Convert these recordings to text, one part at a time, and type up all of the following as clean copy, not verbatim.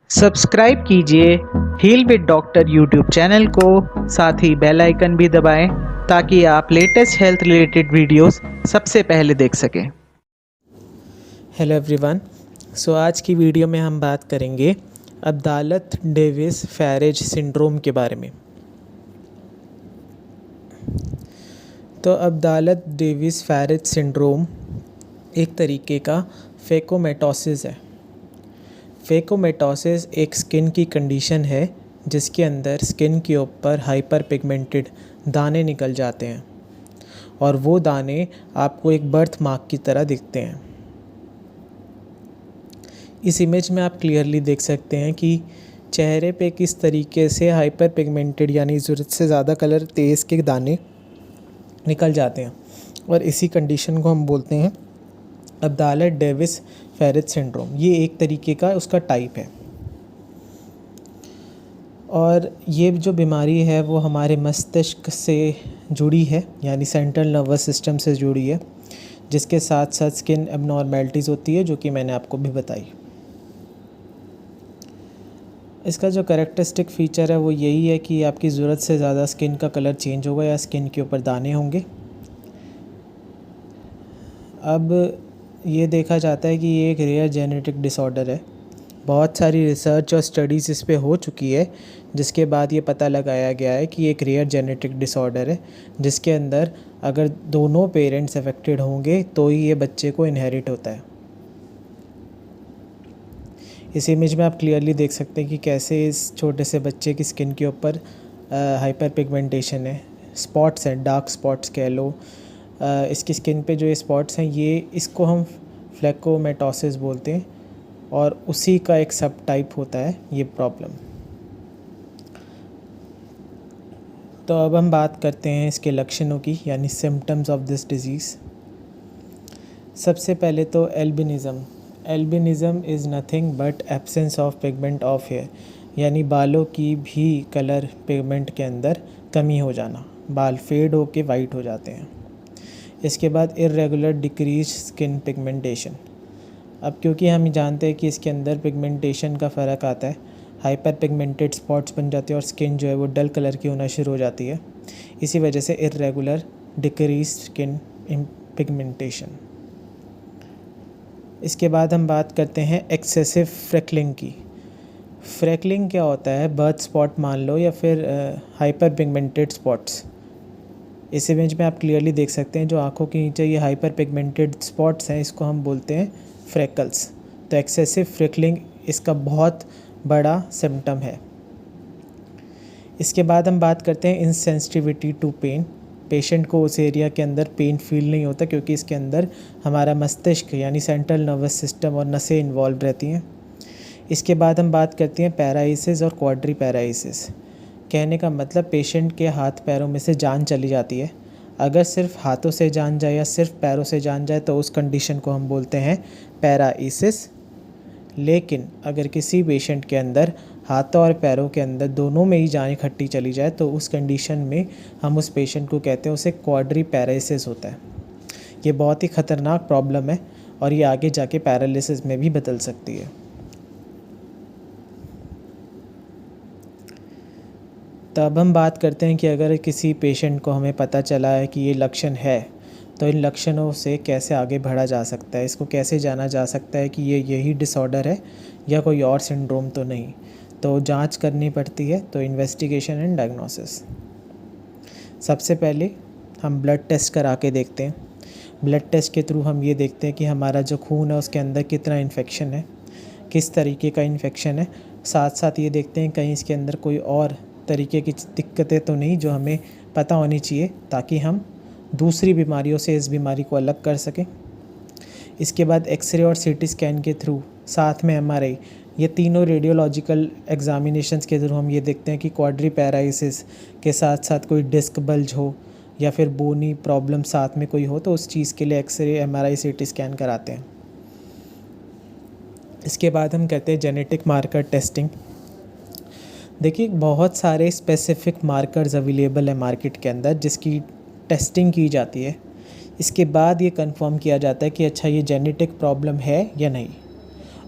Subscribe कीजिए Heal with Doctor YouTube channel को, साथ ही बेल आइकन भी दबाएं ताकि आप लेटेस्ट हेल्थ रिलेटेड वीडियोस सबसे पहले देख सकें। Hello everyone. आज की वीडियो में हम बात करेंगे अब्दालत डेविस फैरेज सिंड्रोम के बारे में। तो अब्दालत डेविस फैरेज सिंड्रोम एक तरीके का फेकोमेटोसिस है। फेकोमेटोसिस एक स्किन की कंडीशन है जिसके अंदर स्किन के ऊपर हाइपर पिगमेंटेड दाने निकल जाते हैं और वो दाने आपको एक बर्थ मार्क की तरह दिखते हैं। इस इमेज में आप क्लियरली देख सकते हैं कि चेहरे पे किस तरीके से हाइपर पिगमेंटेड यानी ज़रूरत से ज़्यादा कलर तेज़ के दाने निकल जाते हैं और इसी कंडीशन को हम बोलते हैं अब्दालत डेविस फैरेज सिंड्रोम। ये एक तरीके का उसका टाइप है और ये जो बीमारी है वो हमारे मस्तिष्क से जुड़ी है यानी सेंट्रल नर्वस सिस्टम से जुड़ी है, जिसके साथ साथ स्किन एबनॉर्मेलिटीज़ होती है जो कि मैंने आपको भी बताई। इसका जो कैरेक्टरिस्टिक फ़ीचर है वो यही है कि आपकी ज़रूरत से ज़्यादा स्किन का कलर चेंज होगा या स्किन के ऊपर दाने होंगे। अब ये देखा जाता है कि ये एक रेयर जेनेटिक डिसऑर्डर है। बहुत सारी रिसर्च और स्टडीज़ इस पे हो चुकी है जिसके बाद ये पता लगाया गया है कि एक रेयर जेनेटिक डिसऑर्डर है जिसके अंदर अगर दोनों पेरेंट्स अफेक्टेड होंगे तो ही ये बच्चे को इनहेरिट होता है। इस इमेज में आप क्लियरली देख सकते हैं कि कैसे इस छोटे से बच्चे की स्किन के ऊपर हाइपर पिगमेंटेशन है, स्पॉट्स हैं, डार्क स्पॉट्स कह लो। इसकी स्किन पे जो ये स्पॉट्स हैं इसको हम फ्लेकोमेटोसिस बोलते हैं और उसी का एक सब टाइप होता है ये प्रॉब्लम। तो अब हम बात करते हैं इसके लक्षणों की यानी सिम्टम्स ऑफ दिस डिज़ीज़। सबसे पहले तो albinism. Albinism is nothing but absence of pigment of hair, यानी बालों की भी कलर पिगमेंट के अंदर कमी हो जाना, बाल फेड होके वाइट हो जाते हैं। इसके बाद इर्रेगुलर डिक्रीज स्किन पिगमेंटेशन। अब क्योंकि हम जानते हैं कि इसके अंदर पिगमेंटेशन का फ़र्क आता है, हाइपर पिगमेंटेड स्पॉट्स बन जाते हैं और स्किन जो है वो डल कलर की होना शुरू हो जाती है। इसी वजह से इर्रेगुलर डिक्रीज स्किन पिगमेंटेशन। इसके बाद हम बात करते हैं एक्सेसिव फ्रेकलिंग की। फ्रेकलिंग क्या होता है? बर्थ स्पॉट मान लो या फिर हाइपर पिगमेंटेड स्पॉट्स। इस इमेज में आप क्लियरली देख सकते हैं जो आँखों के नीचे ये हाइपर पिगमेंटेड स्पॉट्स हैं इसको हम बोलते हैं फ्रेकल्स। तो एक्सेसिव फ्रेकलिंग इसका बहुत बड़ा सिम्टम है। इसके बाद हम बात करते हैं इनसेंसिटिविटी टू पेन। पेशेंट को उस एरिया के अंदर पेन फील नहीं होता क्योंकि इसके अंदर हमारा मस्तिष्क यानी सेंट्रल नर्वस सिस्टम और नसें इन्वॉल्व रहती हैं। इसके बाद हम बात करते हैं पैरालिसिस और क्वाड्री पैरालिसिस। कहने का मतलब पेशेंट के हाथ पैरों में से जान चली जाती है। अगर सिर्फ हाथों से जान जाए या सिर्फ पैरों से जान जाए तो उस कंडीशन को हम बोलते हैं पैरालिसिस। लेकिन अगर किसी पेशेंट के अंदर हाथों और पैरों के अंदर दोनों में ही जान इकट्ठी चली जाए तो उस कंडीशन में हम उस पेशेंट को कहते हैं उसे क्वाड्री पैरालिसिस होता है। ये बहुत ही ख़तरनाक प्रॉब्लम है और ये आगे जाके पैरालिसिस में भी बदल सकती है। तो अब हम बात करते हैं कि अगर किसी पेशेंट को हमें पता चला है कि ये लक्षण है तो इन लक्षणों से कैसे आगे बढ़ा जा सकता है, इसको कैसे जाना जा सकता है कि ये यही डिसऑर्डर है या कोई और सिंड्रोम तो नहीं। तो जांच करनी पड़ती है, तो इन्वेस्टिगेशन एंड डायग्नोसिस। सबसे पहले हम ब्लड टेस्ट करा के देखते हैं। ब्लड टेस्ट के थ्रू हम ये देखते हैं कि हमारा जो खून है उसके अंदर कितना इन्फेक्शन है, किस तरीके का इन्फेक्शन है। साथ साथ ये देखते हैं कहीं इसके अंदर कोई और तरीके की दिक्कतें तो नहीं जो हमें पता होनी चाहिए ताकि हम दूसरी बीमारियों से इस बीमारी को अलग कर सकें। इसके बाद एक्सरे और सीटी स्कैन के थ्रू, साथ में एमआरआई, ये तीनों रेडियोलॉजिकल एग्जामिनेशंस के थ्रू हम ये देखते हैं कि क्वाड्री पैरालिसिस के साथ साथ कोई डिस्क बल्ज हो या फिर बोनी प्रॉब्लम साथ में कोई हो तो उस चीज़ के लिए एक्सरे, एमआरआई, सीटी स्कैन कराते हैं। इसके बाद हम कहते हैं जेनेटिक मार्कर टेस्टिंग। देखिए बहुत सारे स्पेसिफिक मार्कर्स अवेलेबल है मार्केट के अंदर जिसकी टेस्टिंग की जाती है। इसके बाद ये कंफर्म किया जाता है कि अच्छा ये जेनेटिक प्रॉब्लम है या नहीं।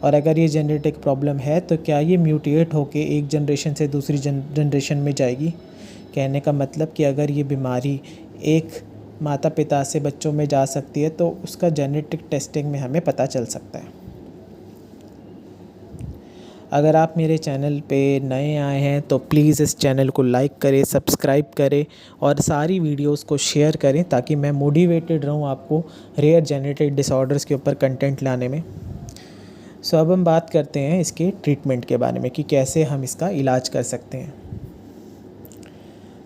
और अगर ये जेनेटिक प्रॉब्लम है तो क्या ये म्यूटेट होके एक जनरेशन से दूसरी जनरेशन में जाएगी। कहने का मतलब कि अगर ये बीमारी एक माता पिता से बच्चों में जा सकती है तो उसका जेनेटिक टेस्टिंग में हमें पता चल सकता है। अगर आप मेरे चैनल पे नए आए हैं तो प्लीज़ इस चैनल को लाइक करें, सब्सक्राइब करें और सारी वीडियोस को शेयर करें ताकि मैं मोटिवेटेड रहूं आपको रेयर जेनेटिक डिसऑर्डर्स के ऊपर कंटेंट लाने में। सो अब हम बात करते हैं इसके ट्रीटमेंट के बारे में कि कैसे हम इसका इलाज कर सकते हैं।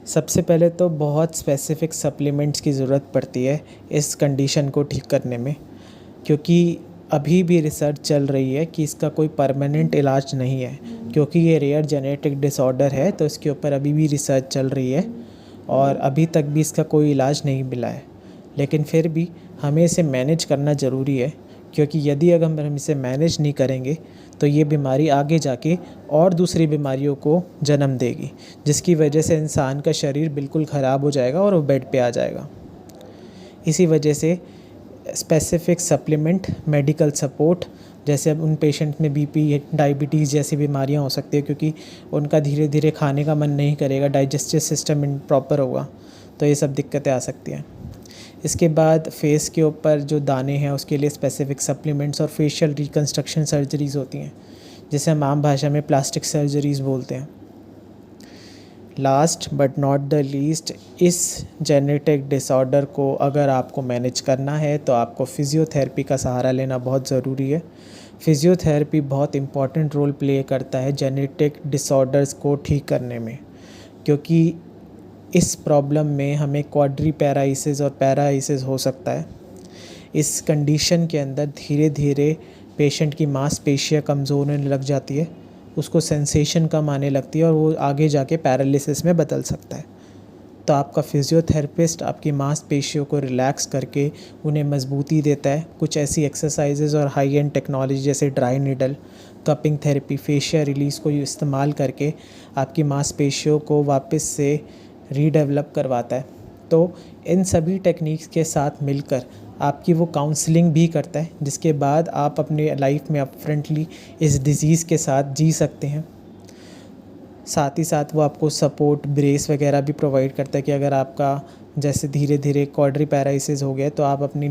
सबसे पहले तो बहुत स्पेसिफ़िक सप्लीमेंट्स की ज़रूरत पड़ती है इस कंडीशन को ठीक करने में, क्योंकि अभी भी रिसर्च चल रही है कि इसका कोई परमानेंट इलाज नहीं है। क्योंकि ये रेयर जेनेटिक डिसऑर्डर है तो इसके ऊपर अभी भी रिसर्च चल रही है और अभी तक भी इसका कोई इलाज नहीं मिला है। लेकिन फिर भी हमें इसे मैनेज करना ज़रूरी है, क्योंकि यदि अगर हम इसे मैनेज नहीं करेंगे तो ये बीमारी आगे जाके और दूसरी बीमारियों को जन्म देगी, जिसकी वजह से इंसान का शरीर बिल्कुल ख़राब हो जाएगा और वो बेड पे आ जाएगा। इसी वजह से स्पेसिफ़िक सप्लीमेंट, मेडिकल सपोर्ट, जैसे अब उन पेशेंट में बीपी, डायबिटीज़ जैसी बीमारियां हो सकती है, क्योंकि उनका धीरे धीरे खाने का मन नहीं करेगा, डाइजेस्टिव सिस्टम इम्प्रॉपर होगा, तो ये सब दिक्कतें आ सकती हैं। इसके बाद फेस के ऊपर जो दाने हैं उसके लिए स्पेसिफ़िक सप्लीमेंट्स और फेशियल रिकन्स्ट्रक्शन सर्जरीज़ होती हैं, जिसे हम आम भाषा में प्लास्टिक सर्जरीज़ बोलते हैं। Last but not the least, इस जेनेटिक डिसऑर्डर को अगर आपको मैनेज करना है तो आपको फ़िज़ियोथेरेपी का सहारा लेना बहुत ज़रूरी है। फ़िज़ियोथेरेपी बहुत इम्पॉर्टेंट रोल प्ले करता है जेनेटिक डिसऑर्डर्स को ठीक करने में, क्योंकि इस प्रॉब्लम में हमें क्वाड्रीपैराइसिस और पैराइसिस हो सकता है। इस कंडीशन के अंदर धीरे धीरे पेशेंट की मांसपेशियाँ कमज़ोर होने लग जाती है, उसको सेंसेशन कम आने लगती है और वो आगे जाके पैरालिसिस में बदल सकता है। तो आपका फिजियोथेरेपिस्ट आपकी मांसपेशियों को रिलैक्स करके उन्हें मजबूती देता है। कुछ ऐसी एक्सरसाइजेज़ और हाई एंड टेक्नोलॉजी जैसे dry needle, cupping therapy, facial release को इस्तेमाल करके आपकी मांसपेशियों को वापस से रीडेवलप करवाता है। तो इन सभी टेक्निक्स के साथ मिलकर आपकी वो काउंसलिंग भी करता है, जिसके बाद आप अपने लाइफ में अपफ्रंटली इस डिज़ीज़ के साथ जी सकते हैं। साथ ही साथ वो आपको सपोर्ट, ब्रेस वगैरह भी प्रोवाइड करता है कि अगर आपका जैसे धीरे धीरे क्वाड्रीपैराइसिस हो गया तो आप अपनी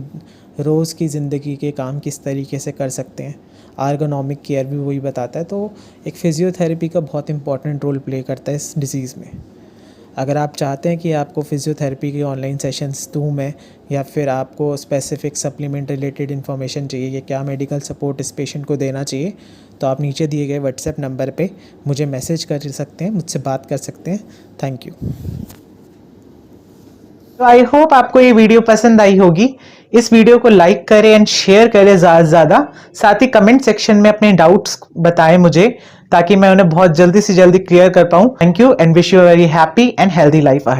रोज़ की ज़िंदगी के काम किस तरीके से कर सकते हैं। आर्गोनॉमिक केयर भी वही बताता है। तो एक फ़िज़ियोथेरेपी का बहुत इंपॉर्टेंट रोल प्ले करता है इस डिज़ीज़ में। अगर आप चाहते हैं कि आपको फ़िज़ियोथेरेपी की ऑनलाइन सेशंस दूँ मैं, या फिर आपको स्पेसिफ़िक सप्लीमेंट रिलेटेड इन्फॉर्मेशन चाहिए कि क्या मेडिकल सपोर्ट इस पेशेंट को देना चाहिए, तो आप नीचे दिए गए व्हाट्सएप नंबर पे मुझे मैसेज कर सकते हैं, मुझसे बात कर सकते हैं। Thank you. तो आई होप आपको ये वीडियो पसंद आई होगी। इस वीडियो को लाइक करें एंड शेयर करें ज़्यादा से ज़्यादा। साथ ही कमेंट सेक्शन में अपने डाउट्स बताएं मुझे, ताकि मैं उन्हें बहुत जल्दी से जल्दी क्लियर कर पाऊँ। Thank you and wish you a very happy and healthy life ahead.